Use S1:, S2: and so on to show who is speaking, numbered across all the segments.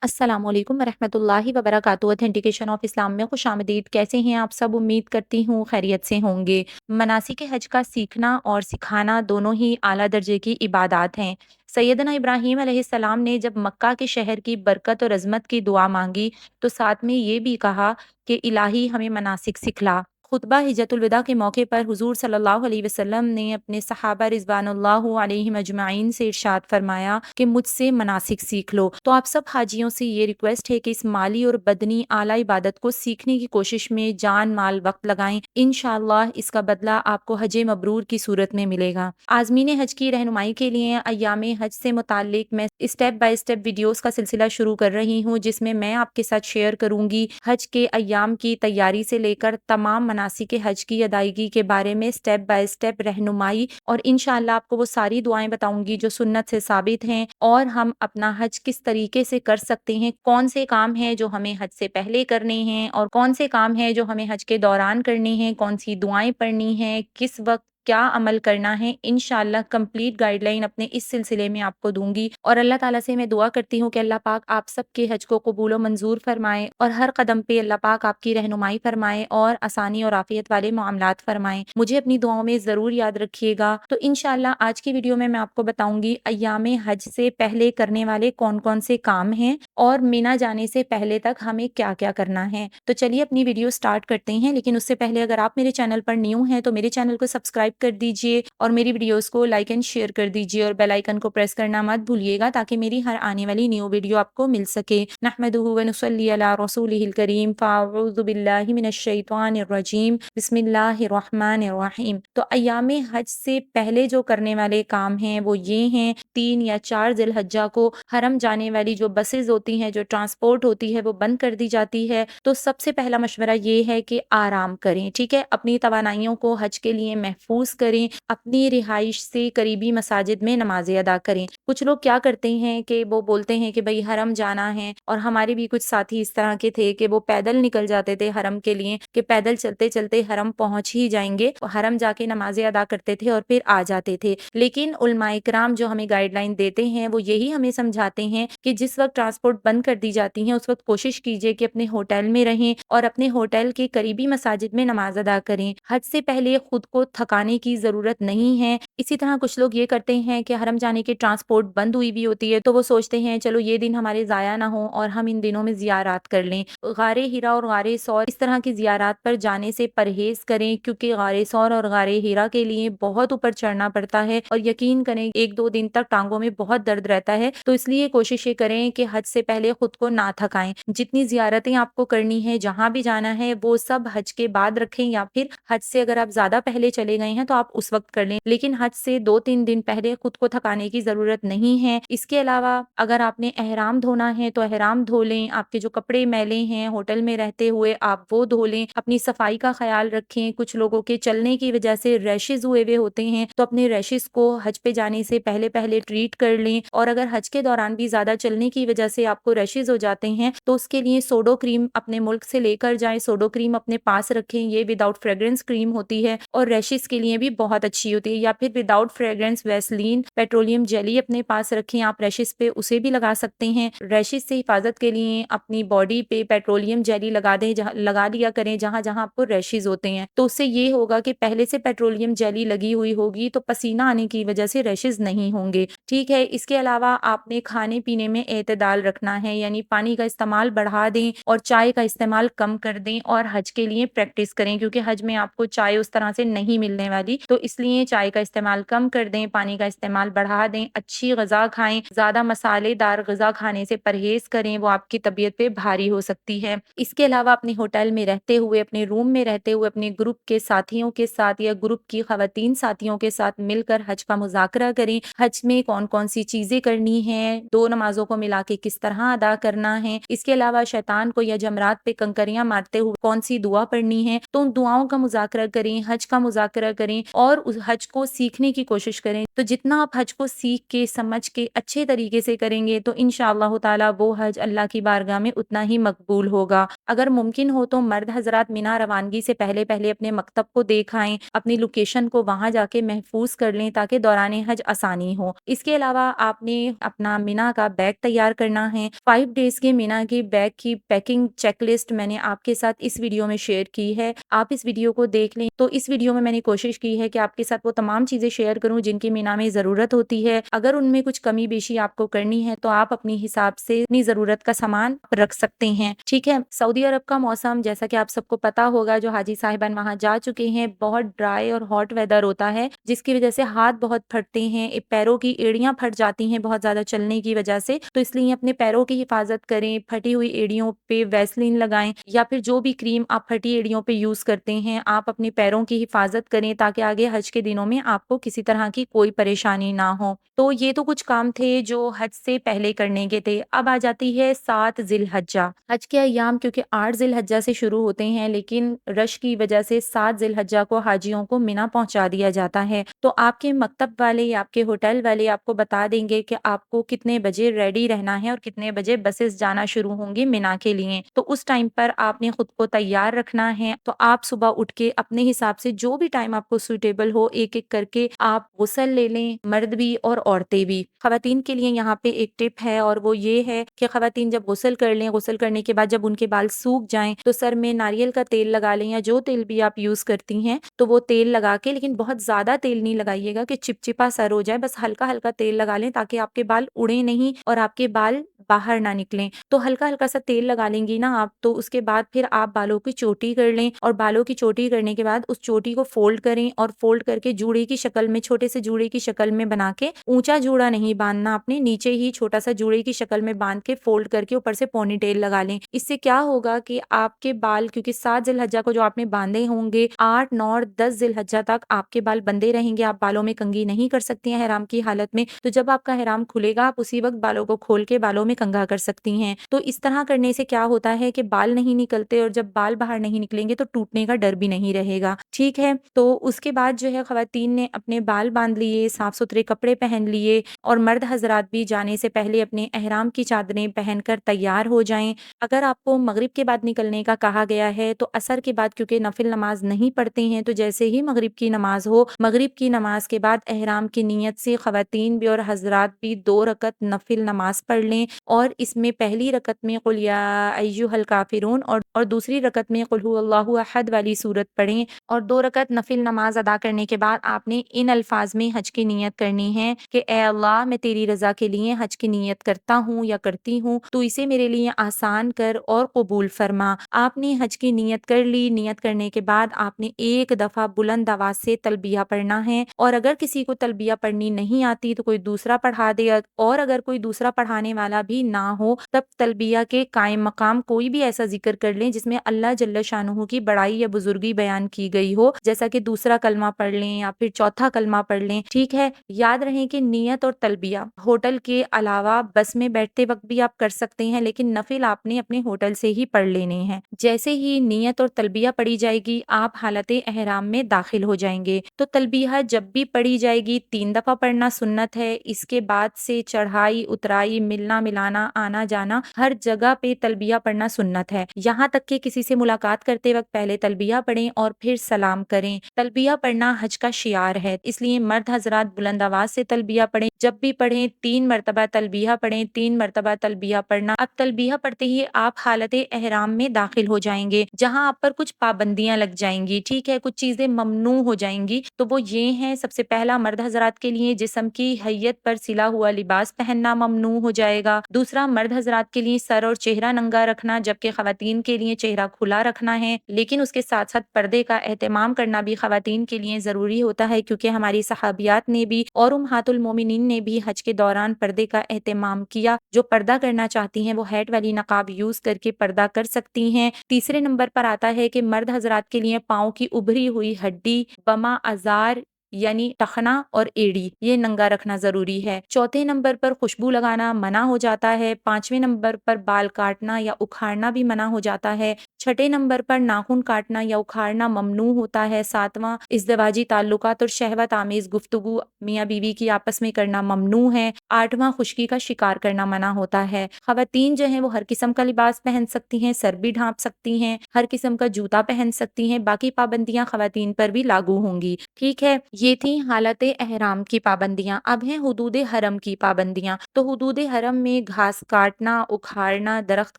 S1: अस्सलाम वालेकुम वरहमतुल्लाहि वबरकातुहू। ऑथेंटिकेशन ऑफ इस्लाम में खुशामदीद। कैसे हैं आप सब? उम्मीद करती हूँ खैरियत से होंगे। मनासिक हज का सीखना और सिखाना दोनों ही आला दर्जे की इबादत हैं। सैयदना इब्राहीम अलैहिस्सलाम ने जब मक्का के शहर की बरकत और अज़मत की दुआ मांगी तो साथ में ये भी कहा कि इलाही हमें मनासिक सिखला। खुतबा हिज्जतुल विदा के मौके पर हुजूर सल्लल्लाहु अलैहि वसल्लम ने अपने सहाबा रिज़वानुल्लाह अलैहिम अजमाइन से इरशाद फरमाया कि मुझसे मनासिक सीख लो। तो आप सब हाजियों से ये रिक्वेस्ट है कि इस माली और बदनी आला इबादत को सीखने की कोशिश में जान माल वक्त लगाएं। इंशाअल्लाह इसका बदला आपको हज मबरूर की सूरत में मिलेगा। आज़मीन हज की रहनुमाई के लिए अय्याम हज से मुताल्लिक मैं स्टेप बाय स्टेप वीडियोस का सिलसिला शुरू कर रही हूँ, जिसमें मैं आपके साथ शेयर करूंगी हज के अय्याम की तैयारी से लेकर तमाम मनासिक हज की अदायगी के बारे में स्टेप बाय स्टेप रहनुमाई, और इंशाअल्लाह आपको वो सारी दुआएं बताऊंगी जो सुन्नत से साबित हैं, और हम अपना हज किस तरीके से कर सकते हैं, कौन से काम हैं जो हमें हज से पहले करने हैं और कौन से काम हैं जो हमें हज के दौरान करने हैं, कौन सी दुआएं पढ़नी हैं, किस वक्त क्या अमल करना है। इंशाअल्लाह कंप्लीट गाइडलाइन अपने इस सिलसिले में आपको दूंगी, और अल्लाह ताला से मैं दुआ करती हूँ कि अल्लाह पाक आप सबके हज को कबूल व मंजूर फरमाए और हर कदम पे अल्लाह पाक आपकी रहनुमाई फरमाए और आसानी और आफियत वाले मामलात फरमाए। मुझे अपनी दुआओं में ज़रूर याद रखिएगा। तो इंशाअल्लाह आज की वीडियो में मैं आपको बताऊंगी अय्याम हज से पहले करने वाले कौन कौन से काम हैं और मिना जाने से पहले तक हमें क्या क्या करना है। तो चलिए अपनी वीडियो स्टार्ट करते हैं, लेकिन उससे पहले अगर आप मेरे चैनल पर न्यू हैं तो मेरे चैनल को सब्सक्राइब कर दीजिए और मेरी वीडियोस को लाइक एंड शेयर कर दीजिए और बेल आइकन को प्रेस करना मत भूलिएगा ताकि मेरी हर आने वाली न्यू वीडियो आपको मिल सके। नहमदुहु व नुसल्ली अला रसूलिहिल करीम। फ़अऊज़ु बिल्लाहि मिनश शैतानिर रजीम। बिस्मिल्लाहिर रहमानिर रहीम। तो अय्याम हज से पहले जो करने वाले काम हैं वो ये हैं, 3 या 4 ज़िलहज्जा को हरम जाने वाली जो बसेस होती हैं, जो ट्रांसपोर्ट होती है, वो बंद कर दी जाती है। तो सबसे पहला मशवरा ये है कि आराम करें, ठीक है। अपनी तवानाइयों को हज के लिए महफूज करें, अपनी रिहाइश से करीबी मसाजिद में नमाजें अदा करें। कुछ लोग क्या करते हैं कि वो बोलते हैं कि भाई हरम जाना है, और हमारे भी कुछ साथी इस तरह के थे कि वो पैदल निकल जाते थे हरम के लिए, कि पैदल चलते चलते हरम पहुंच ही जाएंगे, हरम जाके नमाजें अदा करते थे और फिर आ जाते थे। लेकिन उलमाए किराम जो हमें गाइडलाइन देते हैं वो यही हमें समझाते हैं कि जिस वक्त ट्रांसपोर्ट बंद कर दी जाती है उस वक्त कोशिश कीजिए कि अपने होटल में रहें और अपने होटल के करीबी मसाजिद में नमाज अदा करें। हज से पहले खुद को थकाने की जरूरत नहीं है। इसी तरह कुछ लोग ये करते हैं कि हरम जाने की ट्रांसपोर्ट बंद हुई भी होती है तो वो सोचते हैं चलो ये दिन हमारे ज़ाया ना हो और हम इन दिनों में ज़ियारत कर लें। गारे हिरा और गारे सौर इस तरह की ज़ियारत पर जाने से परहेज करें, क्योंकि गारे सौर और गारे हिरा के लिए बहुत ऊपर चढ़ना पड़ता है और यकीन करें 1-2 दिन तक टांगों में बहुत दर्द रहता है। तो इसलिए कोशिश ये करें कि हज से पहले खुद को ना थकाएं। जितनी ज़ियारतें आपको करनी है, जहाँ भी जाना है, वो सब हज के बाद रखें, या फिर हज से अगर आप ज़्यादा पहले चले गए हैं तो आप उस वक्त कर लें, लेकिन हज से 2-3 दिन पहले खुद को थकाने की ज़रूरत नहीं है। इसके अलावा अगर आपने एहराम धोना है तो एहराम धो लें, आपके जो कपड़े मैले हैं होटल में रहते हुए आप वो धो लें, अपनी सफाई का ख्याल रखें। कुछ लोगों के चलने की वजह से रैशेज हुए हुए होते हैं तो अपने रैशेज को हज पे जाने से पहले पहले ट्रीट कर लें, और अगर हज के दौरान भी ज़्यादा चलने की वजह से आपको रैशेज हो जाते हैं तो उसके लिए सोडो क्रीम अपने मुल्क से लेकर जाएं। सोडो क्रीम अपने पास रखें, ये विदाउट फ्रेग्रेंस क्रीम होती है और रैशेज के लिए भी बहुत अच्छी होती है। या फिर without fragrance Vaseline petroleum jelly अपने पास रखें, आप रैशेज पे उसे भी लगा सकते हैं। रैशेज से हिफाजत के लिए अपनी बॉडी पे पेट्रोलियम जेली लगा लिया करें जहां जहां आपको रैशेज होते हैं। तो उससे ये होगा कि पहले से पेट्रोलियम जेली लगी हुई होगी तो पसीना आने की वजह से रैशेज नहीं होंगे, ठीक है। इसके अलावा आपने खाने पीने में एतदाल रखना है, यानी पानी का इस्तेमाल बढ़ा दें और चाय का इस्तेमाल कम कर दें, और हज के लिए प्रैक्टिस करें क्योंकि हज में आपको चाय उस तरह से नहीं मिलने वाली। तो इसलिए चाय का इस्तेमाल कम कर दें, पानी का इस्तेमाल बढ़ा दें, अच्छी ग़िज़ा खाएं, ज़्यादा मसालेदार ग़िज़ा खाने से परहेज करें, वो आपकी तबीयत पे भारी हो सकती है। इसके अलावा अपने होटल में रहते हुए, अपने रूम में रहते हुए अपने ग्रुप के साथियों के साथ या ग्रुप की ख़वातीन साथियों के साथ मिलकर हज का मुज़ाकरा करें। हज में कौन कौन सी चीज़ें करनी है, 2 नमाजों को मिला के किस तरह अदा करना है, इसके अलावा शैतान को या जमरात पे कंकरियां मारते हुए कौन सी दुआ पढ़नी है, तो उन दुआओं का मुज़ाकरा करें, हज का मुज़ाकरा करें और उस हज को सीखने की कोशिश करें। तो जितना आप हज को सीख के समझ के अच्छे तरीके से करेंगे तो इंशाअल्लाह ताला वो हज अल्लाह की बारगाह में उतना ही मकबूल होगा। अगर मुमकिन हो तो मर्द हजरात मिना रवानगी से पहले पहले अपने मकतब को देख आएं, अपनी लोकेशन को वहां जाके महफूज कर लें ताकि दौरान हज आसानी हो। इसके अलावा आपने अपना मिना का बैग तैयार करना है, ہیں। 5 ڈیز کے مینا کی بیگ کی پیکنگ چیک لسٹ میں نے آپ کے ساتھ اس ویڈیو میں شیئر کی ہے، آپ اس ویڈیو کو دیکھ لیں۔ تو اس ویڈیو میں نے کوشش کی ہے کہ آپ کے ساتھ وہ تمام چیزیں شیئر کروں جن کی مینا میں ضرورت ہوتی ہے۔ اگر ان میں کچھ کمی بیشی آپ کو کرنی ہے تو آپ اپنی حساب سے اپنی ضرورت کا سامان رکھ سکتے ہیں، ٹھیک ہے۔ سعودی عرب کا موسم جیسا کہ آپ سب کو پتا ہوگا، جو حاجی صاحبان وہاں جا چکے ہیں، بہت ڈرائی اور ہاٹ ویدر ہوتا ہے، جس کی وجہ سے ہاتھ بہت پھٹتے ہیں، پیروں کی ایڑیاں پھٹ جاتی ہیں بہت زیادہ چلنے کی وجہ سے۔ تو اس لیے اپنے پیروں کی حفاظت کریں، پھٹی ہوئی ایڑیوں پہ ویسلین لگائیں یا پھر جو بھی کریم آپ پھٹی ایڑیوں پہ یوز کرتے ہیں، آپ اپنے پیروں کی حفاظت کریں تاکہ آگے حج کے دنوں میں آپ کو کسی طرح کی کوئی پریشانی نہ ہو۔ تو یہ تو کچھ کام تھے جو حج سے پہلے کرنے کے تھے۔ اب آ جاتی ہے 7 ذی الحجہ۔ حج کے ایام کیونکہ 8 ذی الحجہ سے شروع ہوتے ہیں، لیکن رش کی وجہ سے 7 ذی الحجہ کو حاجیوں کو مینا پہنچا دیا جاتا ہے۔ تو آپ کے مکتب والے یا آپ کے ہوٹل والے آپ کو بتا دیں گے کہ آپ کو کتنے بجے ریڈی رہنا ہے اور کتنے بجے بسز جانا شروع ہوں گی مینا کے لیے۔ تو اس ٹائم پر آپ نے خود کو تیار رکھنا ہے۔ تو آپ صبح اٹھ کے اپنے حساب سے جو بھی ٹائم آپ کو سوٹیبل ہو، ایک ایک کر کے آپ غسل لے لیں، مرد بھی اور عورتیں بھی۔ خواتین کے لیے یہاں پہ ایک ٹپ ہے اور وہ یہ ہے کہ خواتین جب غسل کر لیں، غسل کرنے کے بعد جب ان کے بال سوکھ جائیں تو سر میں ناریل کا تیل لگا لیں یا جو تیل بھی آپ یوز کرتی ہیں، تو وہ تیل لگا کے، لیکن بہت زیادہ تیل نہیں لگائیے گا کہ چپچپا سر ہو جائے، بس ہلکا ہلکا تیل لگا لیں تاکہ آپ کے بال اڑے نہیں اور آپ کے بال باہر نہ نکلیں۔ تو ہلکا ہلکا سا تیل لگا لیں گی نا آپ، تو اس کے بعد پھر آپ بالوں کی چوٹی کر لیں اور بالوں کی چوٹی کرنے کے بعد اس چوٹی کو فولڈ کریں اور فولڈ کر کے جوڑے کی شکل میں، چھوٹے سے جوڑے کی شکل میں بنا کے، اونچا جوڑا نہیں باندھنا، اپنے نیچے ہی چھوٹا سا جوڑے کی شکل میں باندھ کے فولڈ کر کے اوپر سے پونی ٹیل لگا لیں۔ اس سے کیا ہوگا کہ آپ کے بال، کیونکہ 7 ذی الحجہ کو جو آپ نے باندھے ہوں گے، 8، 9 اور 10 ذی الحجہ تک آپ کے بال بندے رہیں گے، آپ بالوں میں کنگھی نہیں کر سکتی ہیں احرام کی حالت میں۔ تو جب آپ کا احرام کھلے گا، آپ اسی وقت بالوں کو کھول کے بالوں میں کنگھا کر سکتی ہیں۔ تو اس طرح کرنے سے کیا ہوتا ہے کہ بال نہیں نکلتے، اور جب بال باہر نہیں نکلیں گے تو ٹوٹنے کا ڈر بھی نہیں رہے گا، ٹھیک ہے۔ تو اس کے بعد جو ہے خواتین نے اپنے بال باندھ لیے، صاف ستھرے کپڑے پہن لیے، اور مرد حضرات بھی جانے سے پہلے اپنے احرام کی چادریں پہن کر تیار ہو جائیں۔ اگر آپ کو مغرب کے بعد نکلنے کا کہا گیا ہے تو عصر کے بعد، کیونکہ نفل نماز نہیں پڑھتے ہیں، تو جیسے ہی مغرب کی نماز ہو، مغرب کی نماز کے بعد احرام کی نیت سے خواتین بھی اور حضرات بھی 2 رکعت نفل نماز پڑھ لیں، اور اس میں پہلی رکعت میں قل یا ایھا الکافرون اور دوسری رکعت میں قل ھو اللہ احد والی سورت پڑھیں، اور 2 رکعت نفل نماز ادا کرنے کے بعد آپ نے ان الفاظ میں حج کی نیت کرنی ہے کہ اے اللہ، میں تیری رضا کے لیے حج کی نیت کرتا ہوں یا کرتی ہوں، تو اسے میرے لیے آسان کر اور قبول فرما۔ آپ نے حج کی نیت کر لی۔ نیت کرنے کے بعد آپ نے ایک دفعہ بلند آواز سے تلبیہ پڑھنا ہے، اور اگر کسی کو تلبیہ پڑھنی نہیں آتی تو کوئی دوسرا پڑھا دے، اور اگر کوئی دوسرا پڑھانے والا بھی نہ ہو تب تلبیہ کے قائم مقام کوئی بھی ایسا ذکر کر لیں جس میں اللہ جل شانہ کی بڑائی یا بزرگی بیان کی گئی ہو، جیسا کہ دوسرا کلمہ پڑھ لیں یا پھر چوتھا کلمہ پڑھ لیں، ٹھیک ہے۔ یاد رہیں کہ نیت اور تلبیہ ہوٹل کے علاوہ بس میں بیٹھتے وقت بھی آپ کر سکتے ہیں، لیکن نفل آپ نے اپنے ہوٹل سے ہی پڑھ لینے ہیں۔ جیسے ہی نیت اور تلبیہ پڑھی جائے گی، آپ حالت احرام میں داخل ہو جائیں گے۔ تو تلبیہ جب بھی پڑھی جائے گی 3 دفعہ پڑھنا سنت ہے۔ اس کے بعد سے چڑھائی اترائی، ملنا ملانا، آنا جانا، ہر جگہ پہ تلبیہ پڑھنا سنت ہے، یہاں تک کہ کسی سے ملاقات کرتے وقت پہلے تلبیہ پڑھیں اور پھر سلام کریں۔ تلبیہ پڑھنا حج کا شعار ہے، اس لیے مرد حضرات بلند آواز سے تلبیہ پڑھیں، جب بھی پڑھیں 3 مرتبہ تلبیہ پڑھیں، 3 مرتبہ تلبیہ پڑھنا۔ اب تلبیہ پڑھتے ہی آپ حالت احرام میں داخل ہو جائیں گے، جہاں آپ پر کچھ پابندیاں لگ جائیں گی، ٹھیک ہے، کچھ چیزیں ممنوع ہو جائیں گی۔ تو وہ یہ ہیں، سب سے پہلا مرد حضرات کے لیے جسم کی حیت پر سلا ہوا لباس پہننا ممنوع ہو جائے گا۔ دوسرا، مرد حضرات کے لیے سر اور چہرہ ننگا رکھنا، جبکہ خواتین کے لیے چہرہ کھلا رکھنا ہے، لیکن اس کے ساتھ ساتھ پردے کا اہتمام کرنا بھی خواتین کے لیے ضروری ہوتا ہے، کیونکہ ہماری صحابیات نے بھی اور امہات المومنین نے بھی حج کے دوران پردے کا اہتمام کیا۔ جو پردہ کرنا چاہتی ہیں وہ ہیٹ والی نقاب یوز کر کے پردہ کر سکتی ہیں۔ تیسرے نمبر پر آتا ہے کہ مرد حضرات کے لیے پاؤں کی ابھری ہوئی ہڈی، بما ازار یعنی ٹخنا اور ایڑی، یہ ننگا رکھنا ضروری ہے۔ چوتھے نمبر پر خوشبو لگانا منع ہو جاتا ہے۔ 5ویں نمبر پر بال کاٹنا یا اکھاڑنا بھی منع ہو جاتا ہے۔ छठे नंबर पर नाखून काटना या उखाड़ना ममनू होता है। सातवां, इज़्दिवाजी ताल्लुकात और शहवत आमेज़ गुफ्तगू मियाँ बीवी की आपस में करना ममनू है। आठवां, खुश्की का शिकार करना मना होता है। ख़वातीन जो हैं वो हर किस्म का लिबास पहन सकती हैं, सर भी ढाँप सकती हैं, हर किस्म का जूता पहन सकती हैं, बाकी पाबंदियाँ ख़वातीन पर भी लागू होंगी। ठीक है, ये थी हालत एहराम की पाबंदियाँ। अब हैं हुदूद हरम की पाबंदियाँ। तो हुदूद हरम में घास काटना, उखाड़ना, दरख्त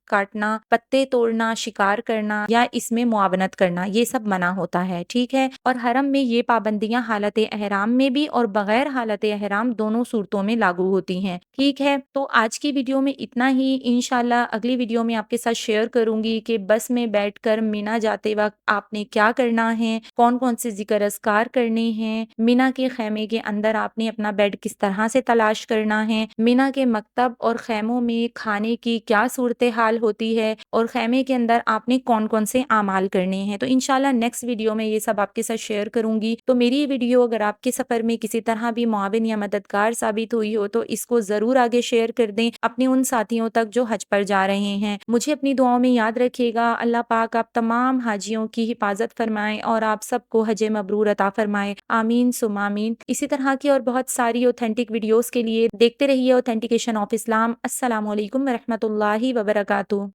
S1: काटना, पत्ते तोड़ना, शिकार करना या इसमें मुआवनत करना, ये सब मना होता है। ठीक है, और हरम में ये पाबंदियाँ हालत एहराम में भी और बगैर हालत एहराम दोनों सूरतों में लागू होती हैं। ठीक है, तो आज की वीडियो में इतना ही। इंशाल्लाह अगली वीडियो में आपके साथ शेयर करूंगी कि बस में बैठकर मिना जाते वक्त आपने क्या करना है, कौन कौन से जिक्र अस्कार करने हैं, मिना के खैमे के अंदर आपने अपना बेड किस तरह से तलाश करना है, मिना के मकतब और खैमों में खाने की क्या सूरत हाल होती है और खैमे के अंदर आपने कौन कौन से आमाल करने हैं। तो इंशाल्लाह नेक्स्ट वीडियो में ये सब आपके साथ शेयर करूंगी। तो मेरी ये वीडियो अगर आपके सफ़र में किसी तरह भी मुआविन या मददगार साबित हुई हो तो इसको ज़रूर आगे शेयर कर दें अपने उन साथियों तक जो हज पर जा रहे हैं। मुझे अपनी दुआओं में याद रखिएगा। अल्लाह पाक आप तमाम हाजियों की हिफाजत फरमाए और आप सबको हज मबरूर अता फरमाए। आमीन सुम आमीन। इसी तरह की और बहुत सारी ऑथेंटिक वीडियोस के लिए देखते रहिए ऑथेंटिकेशन ऑफ इस्लाम। अस्सलामु अलैकुम व रहमतुल्लाहि व बरकातुहू।